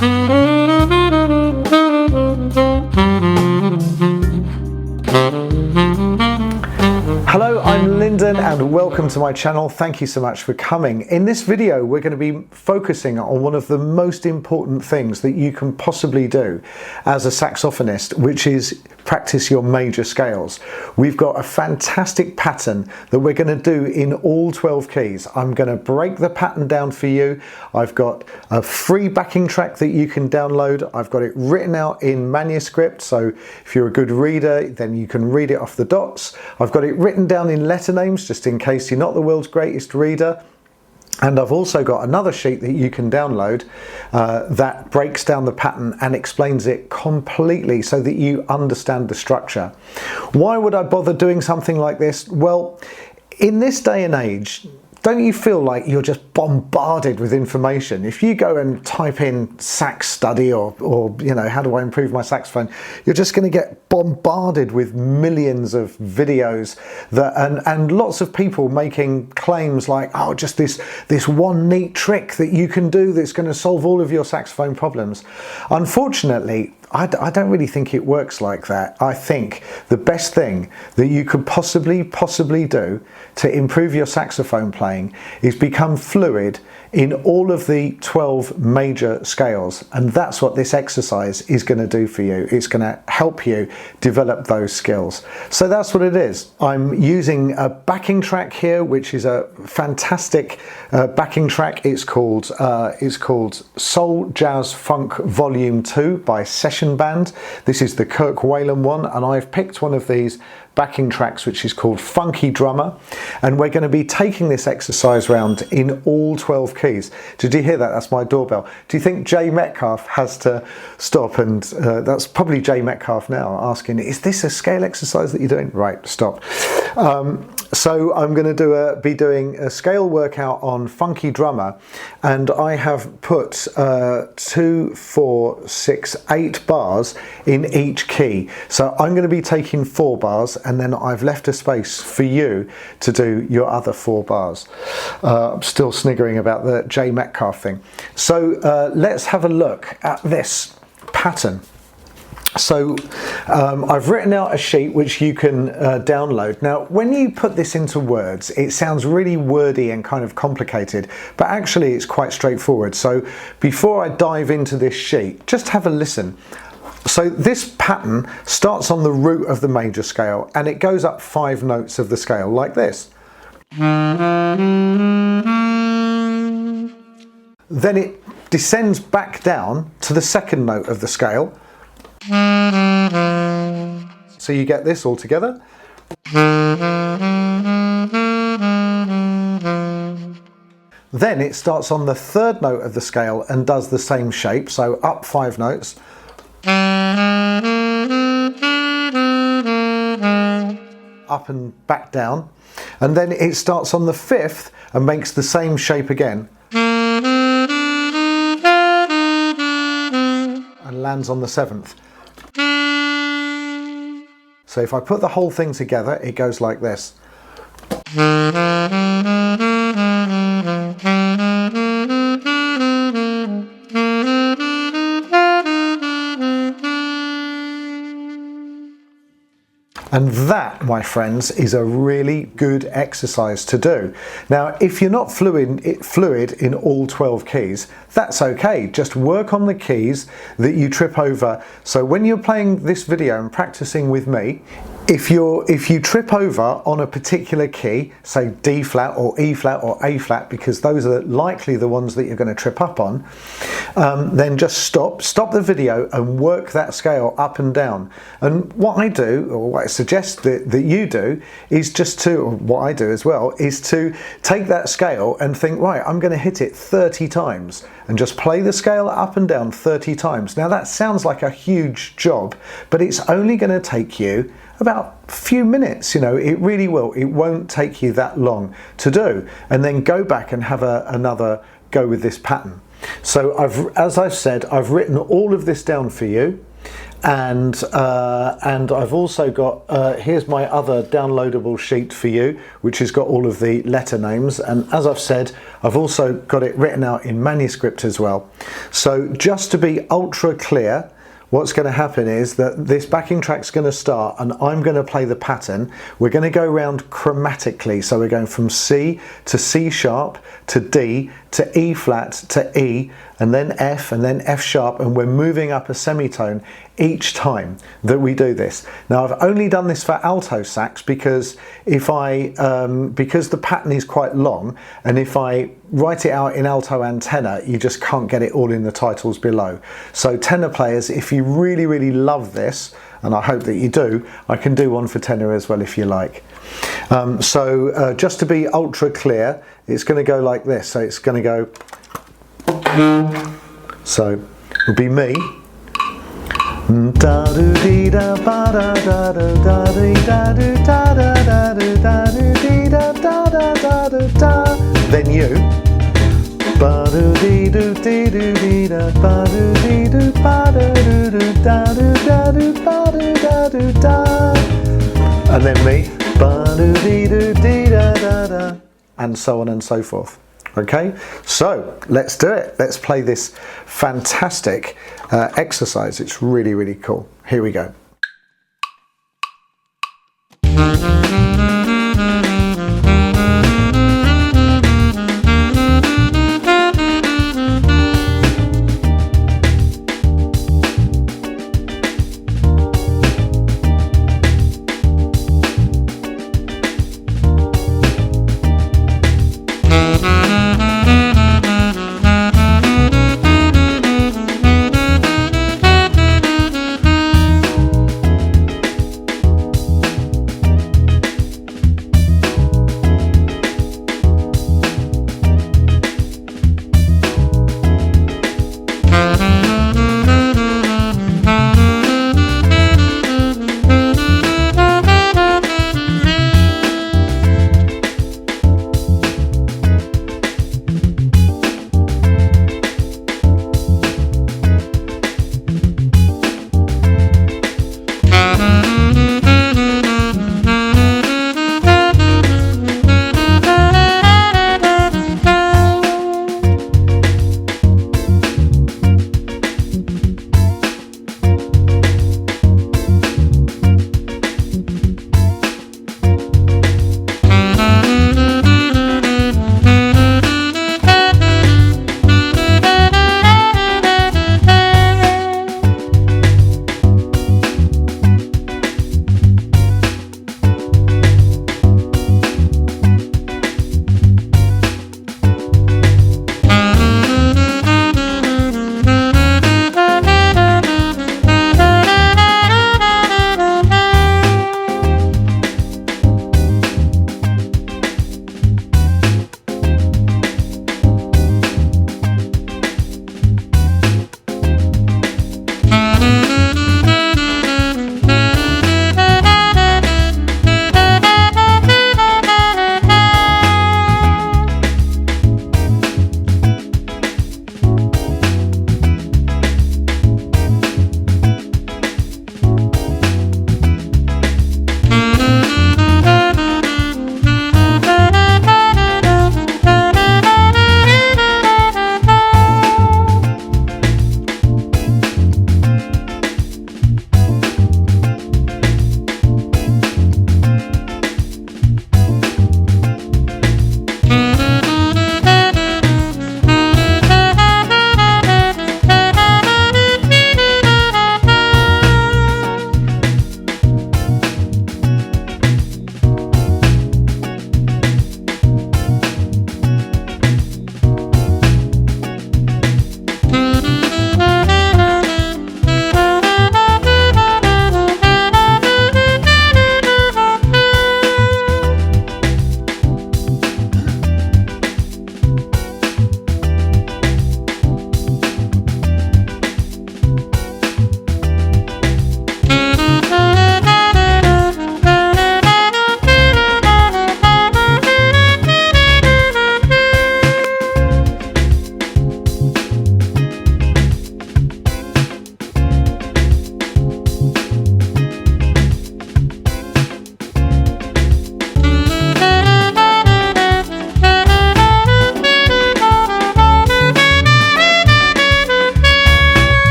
Hello, I'm Lyndon and welcome to my channel. Thank you so much for coming. In this video, we're going to be focusing on one of the most important things that you can possibly do as a saxophonist, which is practice your major scales. We've got a fantastic pattern that we're going to do in all 12 keys. I'm going to break the pattern down for you. I've got a free backing track that you can download. I've got it written out in manuscript, so if you're a good reader, then you can read it off the dots. I've got it written down in letter names, just in case you're not the world's greatest reader. And I've also got another sheet that you can download that breaks down the pattern and explains it completely so that you understand the structure. Why would I bother doing something like this? Well, in this day and age, don't you feel like you're just bombarded with information? If you go and type in sax study or you know, how do I improve my saxophone, you're just going to get bombarded with millions of videos that and lots of people making claims like, oh, just this one neat trick that you can do that's going to solve all of your saxophone problems. Unfortunately, I don't really think it works like that. I think the best thing that you could possibly do to improve your saxophone playing is become fluid in all of the 12 major scales, and that's what this exercise is going to do for you. It's going to help you develop those skills. So that's what it is. I'm using a backing track here, which is a fantastic backing track. It's called Soul Jazz Funk Volume 2 by Session Band. This is the Kirk Whalen one, and I've picked one of these backing tracks which is called Funky Drummer, and we're going to be taking this exercise round in all 12 keys. Did you hear that? That's my doorbell. Do you think Jay Metcalf has to stop? And that's probably Jay Metcalf now asking, is this a scale exercise that you're doing? Right, stop. So I'm going to be doing a scale workout on Funky Drummer, and I have put 2, 4, 6, 8 bars in each key. So I'm going to be taking 4 bars, and then I've left a space for you to do your other 4 bars. I'm still sniggering about the Jay Metcalf thing. So let's have a look at this pattern. So I've written out a sheet which you can download. Now, when you put this into words, it sounds really wordy and kind of complicated, but actually it's quite straightforward. So before I dive into this sheet, just have a listen. So this pattern starts on the root of the major scale and it goes up 5 notes of the scale like this. Then it descends back down to the second note of the scale. So you get this all together. Then it starts on the third note of the scale and does the same shape, so up 5 notes. Up and back down. And then it starts on the 5th and makes the same shape again. And lands on the 7th. So if I put the whole thing together, it goes like this. And that, my friends, is a really good exercise to do. Now, if you're not fluid in all 12 keys, that's okay. Just work on the keys that you trip over. So when you're playing this video and practicing with me, if you trip over on a particular key, say D flat or E flat or A flat, because those are likely the ones that you're going to trip up on, then just stop the video and work that scale up and down. And what I do, or what I suggest that you do, is just to, or what I do as well, is to take that scale and think, right, I'm going to hit it 30 times and just play the scale up and down 30 times. Now that sounds like a huge job, but it's only going to take you about a few minutes, you know, it really will. It won't take you that long to do. And then go back and have another go with this pattern. So as I've said, I've written all of this down for you. and I've also got here's my other downloadable sheet for you, which has got all of the letter names, and as I've said, I've also got it written out in manuscript as well. So just to be ultra clear, what's going to happen is that this backing track's going to start and I'm going to play the pattern. We're going to go around chromatically, so we're going from C to C sharp to D to E flat to E and then F sharp, and we're moving up a semitone each time that we do this. Now I've only done this for alto sax because because the pattern is quite long, and if I write it out in alto and tenor, you just can't get it all in the titles below. So tenor players, if you really love this, and I hope that you do, I can do one for tenor as well if you like. Just to be ultra clear, it's going to go like this. So it's going to go, so it'll be me. Then you. And then me. And so on and so forth. Okay, so let's do it. Let's play this fantastic exercise. It's really cool. Here we go.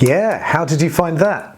Yeah, how did you find that?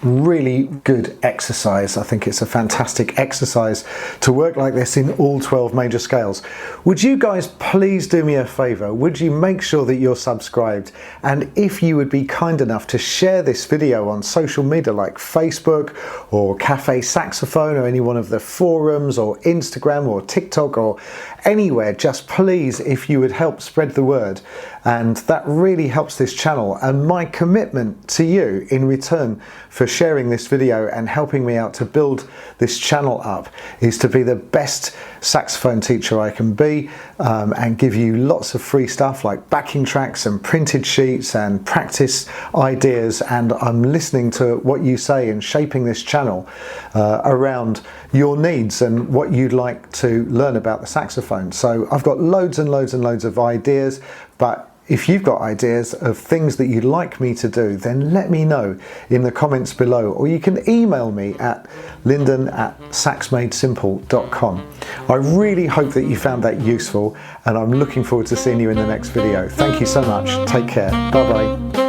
Really good exercise. I think it's a fantastic exercise to work like this in all 12 major scales. Would you guys please do me a favor? Would you make sure that you're subscribed? And if you would be kind enough to share this video on social media like Facebook or Cafe Saxophone or any one of the forums or Instagram or TikTok or anywhere, just please, if you would help spread the word. And that really helps this channel, and my commitment to you in return for sharing this video and helping me out to build this channel up is to be the best saxophone teacher I can be, and give you lots of free stuff like backing tracks and printed sheets and practice ideas, and I'm listening to what you say and shaping this channel around your needs and what you'd like to learn about the saxophone. So I've got loads and loads and loads of ideas, but if you've got ideas of things that you'd like me to do, then let me know in the comments below, or you can email me at lyndon@saxmadesimple.com. I really hope that you found that useful, and I'm looking forward to seeing you in the next video. Thank you so much. Take care. Bye bye.